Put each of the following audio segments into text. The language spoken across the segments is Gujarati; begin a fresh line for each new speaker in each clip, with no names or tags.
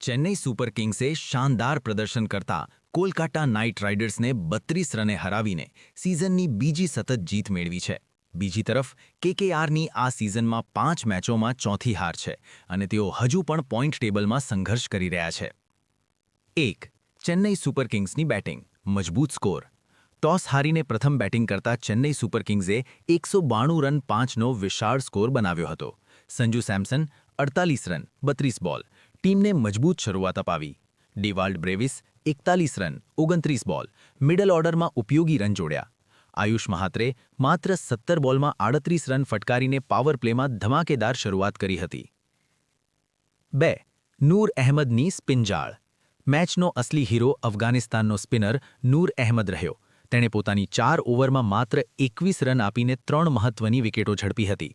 ચેન્નઈ સુપર કિંગ્સે શાનદાર પ્રદર્શન કરતા કોલકાતા નાઇટ રાઇડર્સને 32 રને હરાવીને સિઝનની બીજી સતત જીત મેળવી છે. બીજી તરફ કેકેઆરની આ સિઝનમાં 5 મેચોમાં ચોથી હાર છે અને તેઓ હજુ પણ પોઈન્ટ ટેબલમાં સંઘર્ષ કરી રહ્યા છે. 1. ચેન્નઈ સુપર કિંગ્સની બેટિંગ. મજબૂત સ્કોર. ટોસ હારીને પ્રથમ બેટિંગ કરતા ચેન્નઈ સુપર કિંગ્સે 192 રન 5નો વિશાળ સ્કોર બનાવ્યો હતો. સંજુ સેમસન 48 રન 32 બોલ ટીમને મજબૂત શરૂઆત અપાવી. ડિવાલ્ડ બ્રેવિસ 41 રન 29 બોલ મિડલ ઓર્ડરમાં ઉપયોગી રન જોડ્યા. આયુષ મહાત્રે માત્ર 17 બોલમાં 38 રન ફટકારીને પાવર પ્લેમાં ધમાકેદાર શરૂઆત કરી હતી. 2. નૂર અહેમદની સ્પિનજાળ. મેચનો અસલી હીરો અફઘાનિસ્તાનનો સ્પિનર નૂર અહેમદ રહ્યો. તેણે પોતાની 4 ઓવરમાં માત્ર 21 રન આપીને 3 મહત્વની વિકેટો ઝડપી હતી.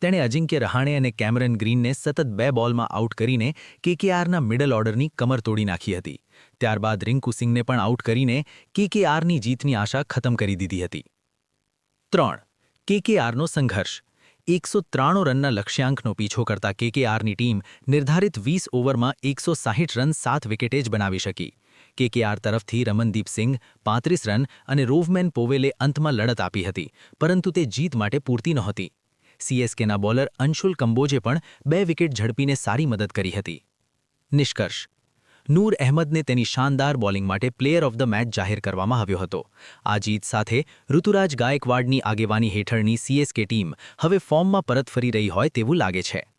તેણે અજિંક્ય રહાણે અને કેમરન ગ્રીનને સતત 2 બોલમાં આઉટ કરીને કેકેઆરના મિડલ ઓર્ડરની કમર તોડી નાખી હતી. ત્યારબાદ રિંકુ સિંઘને પણ આઉટ કરીને કેકેઆરની જીતની આશા ખતમ કરી દીધી હતી. 3. કેકેઆરનો સંઘર્ષ. 193 રનના લક્ષ્યાંકનો પીછો કરતા કેકેઆરની ટીમ નિર્ધારિત 20 ઓવરમાં 160 રન 7 વિકેટે જ બનાવી શકી. કેકેઆર તરફથી રમનદીપ સિંઘ 35 રન અને રોવમેન પોવેલે અંતમાં લડત આપી હતી, પરંતુ તે જીત માટે પૂરતી નહોતી. સીએસકેના બોલર અંશુલ કંબોજે પણ 2 વિકેટ ઝડપીને સારી મદદ કરી હતી. નિષ્કર્ષ. નૂર અહેમદને તેની શાનદાર બોલિંગ માટે પ્લેયર ઓફ ધ મેચ જાહેર કરવામાં આવ્યો હતો. આ જીત સાથે ઋતુરાજ ગાયકવાડની આગેવાની હેઠળની સીએસકે ટીમ હવે ફોર્મમાં પરત ફરી રહી હોય તેવું લાગે છે.